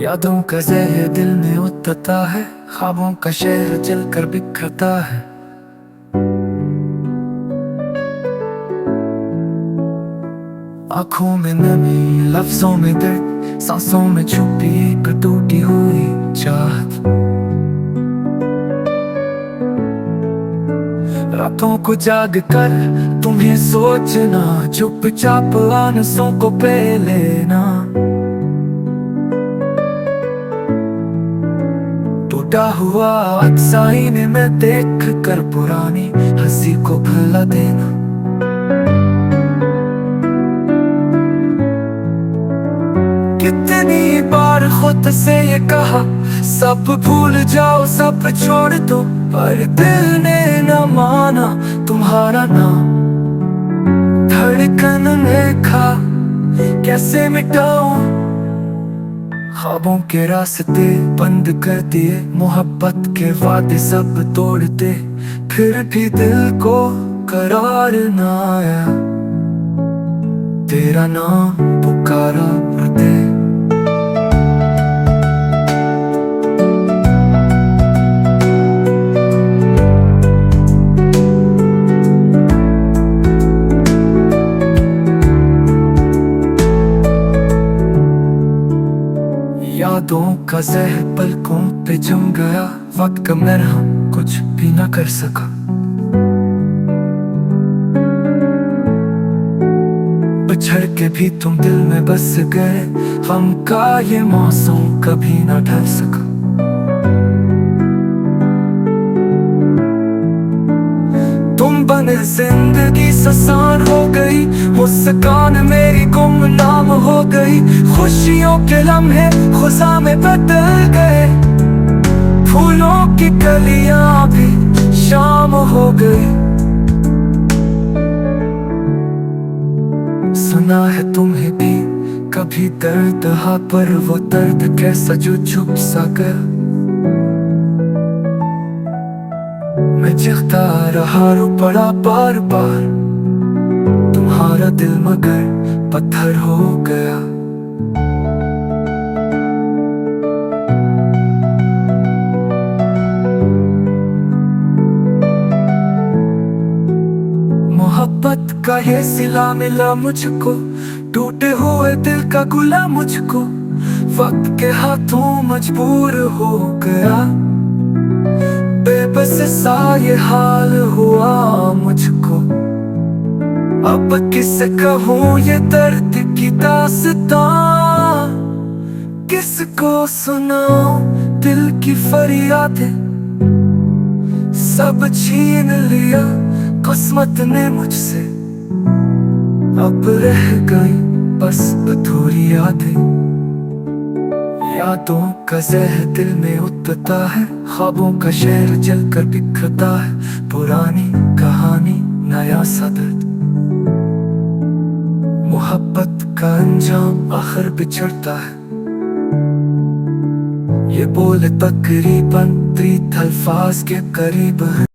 यादों का जहर दिल में उतरता है, ख्वाबों का शहर जलकर बिखरता है। आँखों में नमी, लफ्जों में दर्द, सांसों में छुपी एक टूटी हुई चाहत। रातों को जाग कर तुम्हें सोचना, चुपचाप आंसुओं को पे लेना। टूटा हुआ आईने में देख कर पुरानी हंसी को भुला देना। कितनी बार खुद से ये कहा, सब भूल जाओ सब छोड़ दो, पर दिल ने न माना तुम्हारा नाम। धड़कन ने कहा कैसे मिटाऊं, ख्वाबों के रास्ते बंद कर दिए, मोहब्बत के वादे सब तोड़ते, फिर भी दिल को करार न आया। तेरा नाम पुकारा हृदय। यादों का जहर पलकों पे जम गया, वक्त का मरहम कुछ भी न कर सका। बिछड़ के भी तुम दिल में बस गए, गम का ये मौसम कभी न ढल सका। तुम बने जिंदगी ससान हो गई, मुस्कान मेरी गुमनाम हो गई। खुशियों के लम्हे खुदा में बदल गए, फूलों की कलियां भी शाम हो गई। सुना है तुम्हें भी कभी दर्द हा, पर वो दर्द कैसा जो छुप सा गया। मैं चीखता रहा रो पड़ा बार बार, तुम्हारा दिल मगर पत्थर हो गया। मोहब्बत का ये सिला मिला मुझको, टूटे हुए दिल का गुला मुझको, वक्त के हाथों मजबूर हो गया। बेबस सा ये हाल हुआ मुझको, अब किसे कहूँ ये दर्द की दास्तां, किसको सुनाऊं दिल की फरियादें। सब छीन लिया किस्मत ने मुझसे, अब रह गई बस अधूरी यादें। यादों का जहर दिल में उतरता है, ख्वाबों का शहर जलकर बिखरता है। पुरानी कहानी नया सा दर्द, मोहब्बत का अंजाम आखिर बिछड़ता है। ये बोल तकरीबन 30 अल्फाज के करीब है।